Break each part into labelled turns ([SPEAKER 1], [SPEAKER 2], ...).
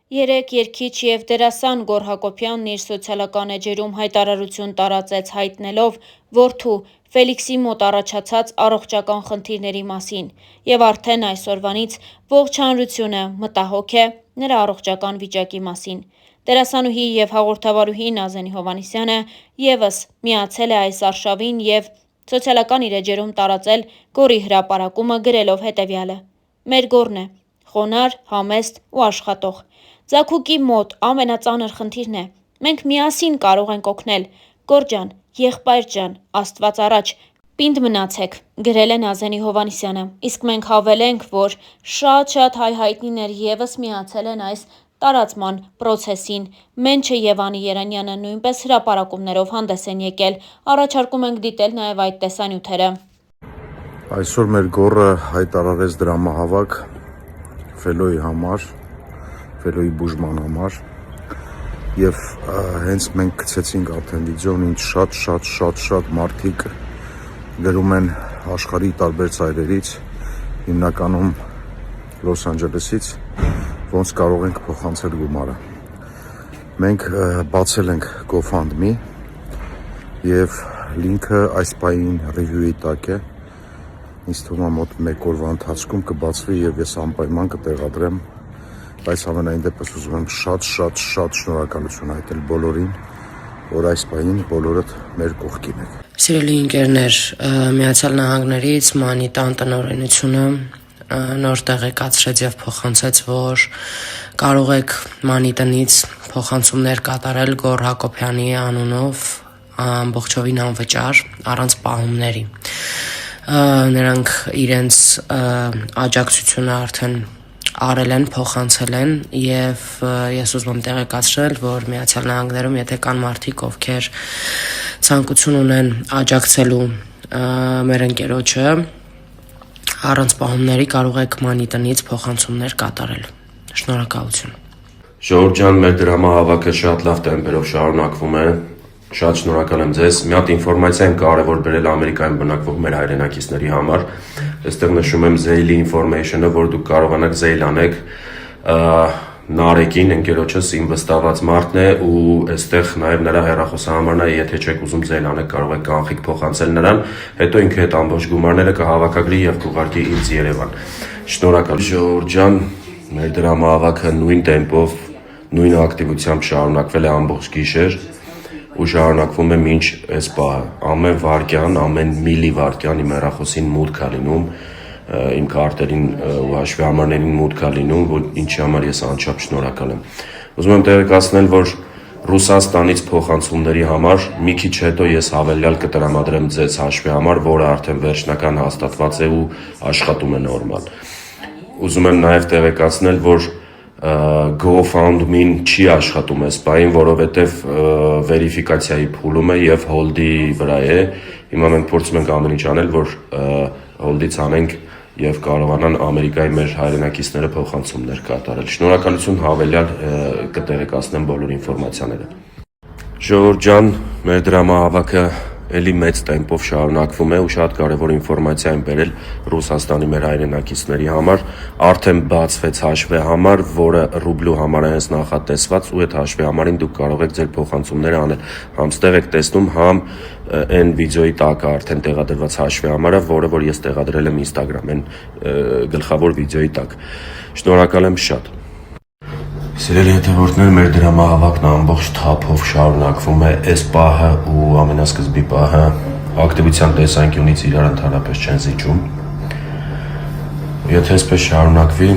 [SPEAKER 1] Երեկ երգիչ և դերասան Գոռ Հակոբյանն իր սոցիալական էջերում հայտարարություն տարածեց հայտնելով որդու Ֆելիքսի մոտ առաջացած առողջական խնդիրների մասին և արդեն այսօրվանից ողջ հանրությունը մտահոգ է նրա առողջական վիճակի մասին։ Դերասանուհի և հաղորդավարուհի Նազենի Հովհաննիսյանը ևս միացել է այս արշավին և սոցիալական իր էջերում տարածել Գոռի հրապարակումը գրելով հետևյալը. «Մեր Գոռն է, խոնարհ, համեստ ու աշխատող։ Ձագուկի մոտ ամենածանր խնդիրն է։ Մենք միասին կարող ենք օգնել։ Գոռ ջան, եղբայր ջան, Աստված առաջ, պինդ մնացեք», գրել է Նազենի Հովհաննիսյանը, իսկ մենք հավելենք, որ շատ հայ հայտնիներ ևս միացել են այս տարածման պրոցեսին։ Մենչը և Անի Երանյանը նույնպես հրապարակումներով հանդես են եկել։ Առաջարկում ենք դիտել նաև այդ տեսանյութերը։
[SPEAKER 2] Այսօր մեր Գոռը հայտարարեց դրամահավաք Ֆելոյի համար, Ֆելոյի բուժման համար և հենց մենք գցեցինք արդեն վիդեոն, ինչ շատ մարդիկ գրում են աշխարհի տարբեր ծայրերից, հիմնականում Լոս Անջելեսից, ոնց կարող ենք փոխանցել գումարը։ Մենք բացել ենք GoFundMe և լինքը այս պահին ռիվյուի տակ է։ Ինձ թվում է մոտ 1 օրվա ընթացքում կբացվի և ես անպայման կտեղադրեմ, բայց ամենայն դեպս ուզում եմ շատ շնորհակալություն հայտնել բոլորին, որ այս պահին բոլորդ մեր կողքին եք։
[SPEAKER 3] Սիրելի ընկերներ, Միացյալ Նահանգներից Մանիտան տնօրենությունը նոր տեղեկացրեց եւ փոխանցեց, որ կարող եք Մանիտնից փոխանցումներ կատարել Գոռ Հակոբյանի անունով ամբողջովին անվճար, առանց պահումների։ Նրանք իրենց աջակցությունը արդեն արել են, փոխանցել են եւ ես ուզում եմ տեղեկացնել, որ Միացյալ Նահանգներում եթե կան մարդիկ, ովքեր ցանկություն ունեն աջակցելու մեր ընկերոջը, առանց պահումների կարող եք Մանիտնից փոխանցումներ կատարել։ Շնորհակալություն։
[SPEAKER 4] Ժողովուրդ ջան, մեր դրամահավաքը շատ լավ տեմպերով շարունակվում է։ Շատ շնորհակալ եմ ձեզ։ Մի հատ ինֆորմացիա եմ կարևոր բերել Ամերիկայում բնակվող մեր հայրենակիցների համար։ Այստեղ նշում եմ Zelle information-ը, որ դուք կարողանաք Zelle անեք Նարեկին, ընկերոջս իմ վստահված մարդն է ու այստեղ նաև նրա հեռախոսահամարն է, եթե չեք ուզում Zelle անեք, կարող եք կանխիկ փոխանցել նրան, հետո ինքը այդ ամբողջ գումարները կհավաքագրի եւ կուղարկի ինձ Երևան։ Շնորհակալ։ Ժողովուրդ ջան, մեր դրամահավաքը նույն տեմպով, նույն ակտիվությամբ շարունակվել է ամբողջ գիշեր ու շարունակվում է մինչ այս պահը։ Ամեն վայրկյան, ամեն միլի վայրկյան իմ հեռախոսին մուտք է լինում, իմ քարտերին ու հաշվի համարներին մուտք է լինում, որ ինչի համար ես անչափ շնորհակալ եմ։ Ուզում եմ տեղեկացնել, որ Ռուսաստանից փոխանցումների համար մի քիչ հետո ես հավելյալ կտրամադրեմ ձեզ հաշվի համար, որը արդեն վերջնական հաստատված է ու աշխատում է նորմալ։ Ուզում եմ նաև տեղեկացնել, որ GoFundMe-ն չի աշխատում այս պահին, որովհետև վերիֆիկացիայի փուլում է եւ հոլդի վրա է։ Հիմա մենք փորձում ենք ամեն ինչ անել, որ հոլդից անենք եւ կարողանան Ամերիկայի մեր հայրենակիցները փոխանցումներ կատարել։ Շնորհակալություն, հավելյալ կտեղեկացնեմ բոլոր ինֆորմացիաները։ Ժողովուրդ ջան, մեր դրամահավաքը էլի մեծ տեմպով շարունակվում է ու շատ կարևոր ինֆորմացիա եմ բերել Ռուսաստանի մեր հայրենակիցների համար։ Արդեն բացվեց հաշվի համար, որը ռուբլու համար է հենց նախատեսված ու այդ հաշվի համարին դուք կարող եք ձեր փոխանցումները անել։ Համ ստեղ եք տեսնում, համ այն վիդեոյի տակ է արդեն տեղադրված հաշվի համարը, որը որ ես տեղադրել եմ Instagram, այն գլխավոր վիդեոյի տակ։ Շնորհակալ եմ շատ։ Սիրելի հետևորդներ, մեր դրամահավաքն ամբողջ թափով շարունակվում է, այս պահը ու ամենասկզբի պահը ակտիվության տեսանկյունից իրար ընդհանրապես չեն զիջում։ Եթե այսպես շարունակվի,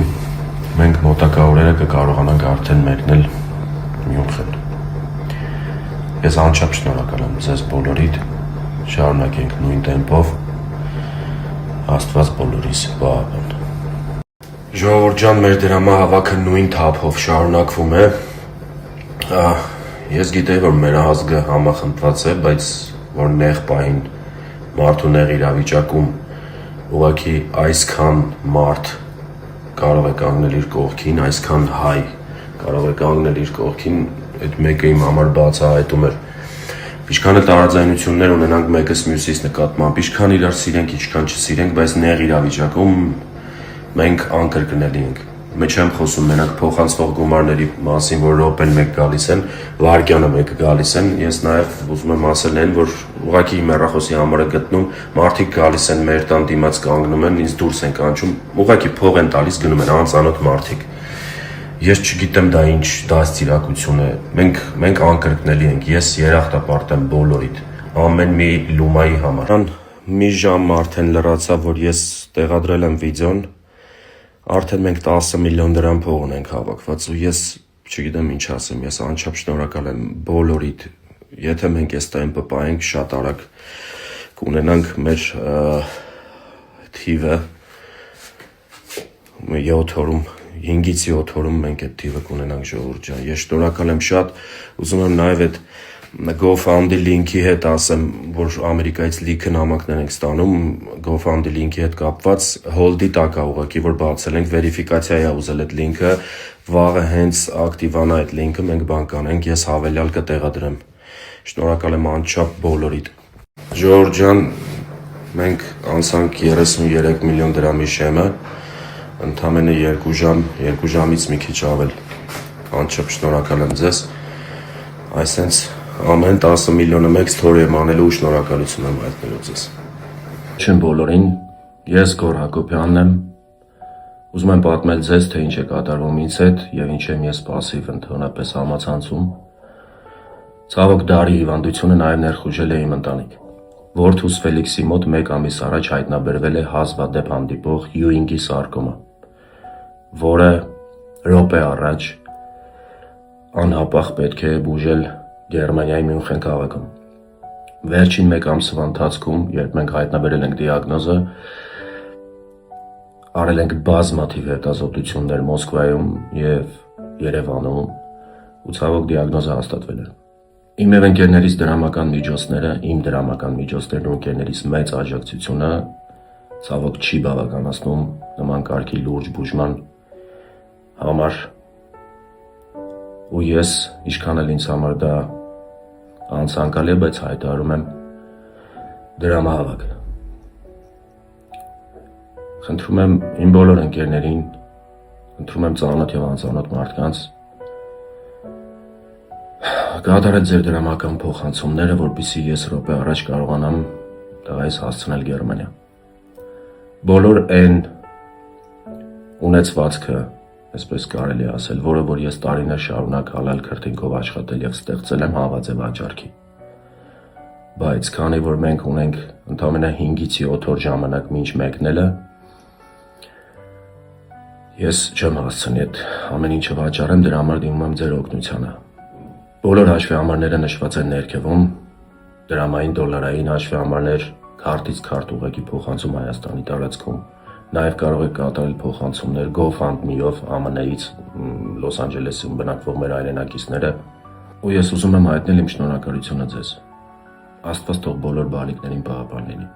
[SPEAKER 4] մենք մոտակա օրերը կկարողանանք արդեն մեկնել Մյունխեն։ Ես անչափ շնորհակալ եմ ձեզ բոլորիդ, շարունակենք նույն տեմպով, Աստված բոլորիս պահապան։ Ժողովուրդ ջան, մեր դրամահավաքը նույն թափով շարունակվում է։ Ես գիտեի, որ մեր ազգը համախմբված է, բայց որ նեղ պահին մարդու նեղ իրավիճակում ուղղակի այսքան մարդ կարող է կանգնել իր կողքին, այսքան հայ կարող է կանգնել իր կողքին, այդ մեկը իմ համար բացահայտում էր։ Ինչքան էլ տարաձայնություններ ունենանք մեկս մյուսից նկատմամբ, ինչքան իրար սիրենք, ինչքան չսիրենք, բայց նեղ իրավիճակում մենք անկրկնելի ենք։ Չեմ խոսում մենակ փոխանցվող գումարների մասին, որ րոպեն մեկ գալիս են, վայրկյանը մեկ գալիս են, ես նաև ուզում եմ ասել այն, որ ուղղակի իմ հեռախոսի համարը գտնում, մարդիկ գալիս են մեր տան դիմաց կանգնում են, ինձ դուրս են կանչում, ուղղակի փող են տալիս, գնում են անծանոթ մարդիկ։ Ես չգիտեմ դա ինչ դաստիարակություն է։ Մենք անկրկնելի ենք, ես երախտապարտ եմ բոլորիդ, ամեն մի լումայի համար։ Մի ժամ արդեն լրացավ, որ ես տեղադրել եմ վիդեոն, արդեն մենք 10 միլիոն դրամ փող ունենք հավաքված ու ես չգիտեմ ինչ ասեմ, ես անչափ շնորհակալ եմ բոլորիդ, եթե մենք այս տային պպայենք շատ արագ կունենանք մեր թիվը 7 օրում 5-ից 7 օրում մենք այդ թիվը կունենանք ժողովուրդ ջան, ես շնորհակալ եմ շատ, ուզում եմ նաև այդ GoFundMe լինքի հետ ասեմ, որ Ամերիկայից լիքը նամակներ ենք ստանում, GoFundMe լինքի հետ կապված hold-ի տակ է ուղղակի, որ բացել ենք, վերիֆիկացիա է ուզել այդ լինքը, վաղը հենց ակտիվանա այդ լինքը, մենք բան կանենք, ես հավելյալ կտեղադրեմ։ Շնորհակալ եմ անչափ բոլորիդ։ Ժողովուրդ ջան, մենք անցանք 33 միլիոն դրամի շեմը, ընդամենը 2 ժամից մի քիչ ավել։ Անչափ շնորհակալ եմ ձեզ։ Այսենց ամեն 10 միլիոնը մեկ ստորի եմ անելու ու շնորհակալություն եմ հայտնելու ձեզ։ Չեմ բոլորին, ես Գոռ Հակոբյանն եմ։ Ուզում եմ պատմել ձեզ, թե ինչ է կատարվում ինձ հետ եւ ինչ եմ ես пассив ընդհանրապես համացանցում։ Ցավոք դարի հիվանդությունը նաեւ ներխուժել է իմ ընտանիք։ Որդուս Ֆելիքսի մոտ 1 ամիս առաջ հայտնաբերվել է հազվադեպ հանդիպող Յուինգի սարկոմա, որը րոպե առաջ անհապաղ պետք է բուժել Գերմանիայի Մյունխեն քաղաքում։ Վերջին 1 ամսվա ընթացքում, երբ մենք հայտնաբերել ենք դիագնոզը, արել ենք բազմաթիվ հետազոտություններ Մոսկվայում եւ Երևանում ու ցավոք դիագնոզը հաստատվել է։ Իմ եւ ընկերներից դրամական միջոցները, իմ դրամական միջոցներն ու ընկերներիս մեծ աջակցությունը ցավոք չի բավականացնում նման կարգի լուրջ բուժման համար ու ես ինչքան էլ ինձ համար դա անցանկալի է, բայց հայտարարում եմ դրամահավաք։ Խնդրում եմ իմ բոլոր ընկերներին, խնդրում եմ ծանոթ եւ անծանոթ մարդկանց կատարել ձեր դրամական փոխանցումները, որպեսզի ես րոպե առաջ կարողանամ տղայիս հասցնել Գերմանիա։ Բոլոր այն ունեցվածքը, այսպես կարելի ասել, որը որ ես տարիներ շարունակ հալալ քրտինքով աշխատել եւ ստեղծել եմ, հավաց է վաճառքի։ Բայց քանի որ մենք ունենք ընդամենը 5-ից 7 օր ժամանակ մինչ մեկնելը, ես չեմ հասցնի այդ ամեն ինչը վաճառեմ, դրա համար դիմում եմ ձեր օգնությանը։ Բոլոր հաշվի համարները նշված են ներքևում, դրամային, դոլարային հաշվի համարներ, քարտից քարտ ուղղակի փոխանցում Հայաստանի տարածքում։ Նաև կարող եք կատարել փոխանցումներ GoFundMe-ով ԱՄՆ-ից, Լոս Անջելեսում բնակվող մեր հայրենակիցները, ու ես ուզում եմ հայտնել իմ շնորհակալությունը ձեզ։ Աստված թող բոլոր բալիկներին պահապան լինի։